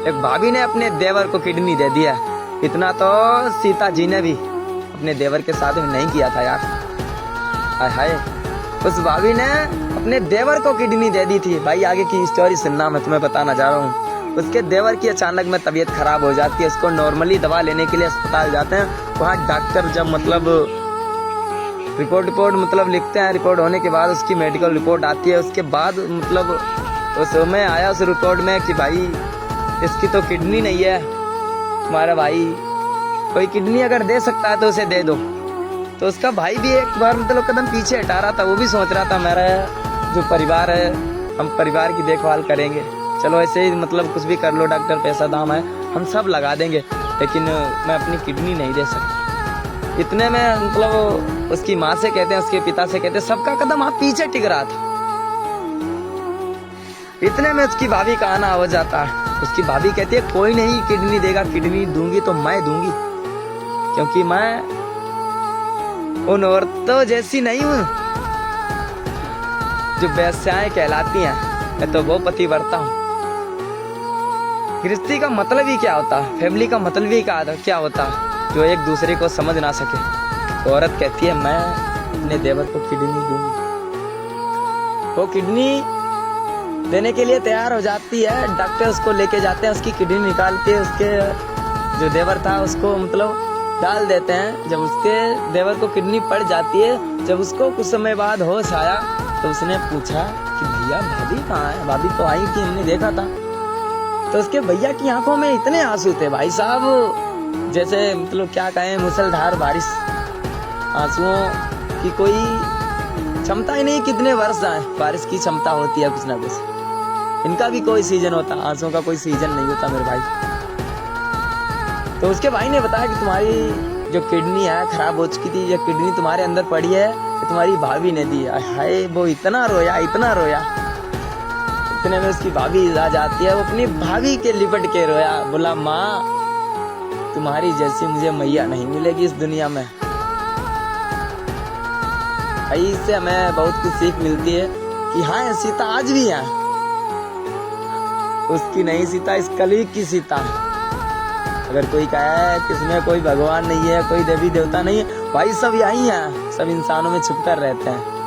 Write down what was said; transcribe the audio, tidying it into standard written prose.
एक भाभी ने अपने देवर को किडनी दे दिया। इतना तो सीता जी ने भी अपने देवर के साथ में नहीं किया था यार। हाय हाय, उस भाभी ने अपने देवर को किडनी दे दी थी। भाई आगे की स्टोरी सुनना, मैं तुम्हें बताना चाह रहा हूँ। उसके देवर की अचानक में तबीयत खराब हो जाती है। उसको नॉर्मली दवा लेने के लिए अस्पताल जाते हैं। वहाँ डॉक्टर जब मतलब रिपोर्ट मतलब लिखते हैं, रिपोर्ट होने के बाद उसकी मेडिकल रिपोर्ट आती है। उसके बाद मतलब उसमें आया उस रिपोर्ट में कि भाई इसकी तो किडनी नहीं है, तुम्हारा भाई कोई किडनी अगर दे सकता है तो उसे दे दो। तो उसका भाई भी एक बार मतलब कदम पीछे हटा रहा था। वो भी सोच रहा था मेरा जो परिवार है, हम परिवार की देखभाल करेंगे, चलो ऐसे ही मतलब कुछ भी कर लो डॉक्टर, पैसा दाम है, हम सब लगा देंगे, लेकिन मैं अपनी किडनी नहीं दे सकता। इतने में मतलब उसकी माँ से कहते हैं, उसके पिता से कहते हैं, सबका कदम आप पीछे टिक रहा था। इतने में उसकी भाभी का आना हो जाता है। उसकी भाभी कहती है कोई नहीं किडनी देगा, किडनी दूंगी तो मैं दूंगी, क्योंकि मैं उन औरतों जैसी नहीं हूँ जो वेश्याएं कहलाती हैं। मैं तो वो पतिव्रता हूँ। गृहस्थी का मतलब ही क्या होता है, फैमिली का मतलब ही क्या होता है, जो एक दूसरे को समझ ना सके। तो औरत कहती है मैं अपने देवर को किडनी दूंगी। वो किडनी देने के लिए तैयार हो जाती है। डॉक्टर उसको लेके जाते हैं, उसकी किडनी निकाल के उसके जो देवर था उसको मतलब डाल देते हैं। जब उसके देवर को किडनी पड़ जाती है, जब उसको कुछ समय बाद होश आया तो उसने पूछा कि भैया भाभी कहाँ है? भाभी तो आई थी, हमने देखा था। तो उसके भैया की आंखों में इतने आंसू थे भाई साहब, जैसे मतलब क्या कहें, मूसलधार बारिश। आंसुओं की कोई क्षमता ही नहीं, कितने वर्ष जाए बारिश की क्षमता होती है कुछ ना कुछ। इनका भी कोई सीजन होता, आंसुओं का कोई सीजन नहीं होता मेरे भाई। तो उसके भाई ने बताया कि तुम्हारी जो किडनी है खराब हो चुकी थी, ये किडनी तुम्हारे अंदर पड़ी है, तुम्हारी भाभी ने दी। हाय, वो इतना रोया इतना रोया। इतने में उसकी भाभी आ जाती है। वो अपनी भाभी के लिपट के रोया, बोला माँ तुम्हारी जैसी मुझे मैया नहीं मिलेगी इस दुनिया में। इससे हमें बहुत कुछ सीख मिलती है कि हाँ सीता आज भी है, उसकी नहीं सीता, इस कलयुग की सीता है। अगर कोई कहे कि इसमें कोई भगवान नहीं है, कोई देवी देवता नहीं है, भाई सब यही हैं, सब इंसानों में छुपकर रहते हैं।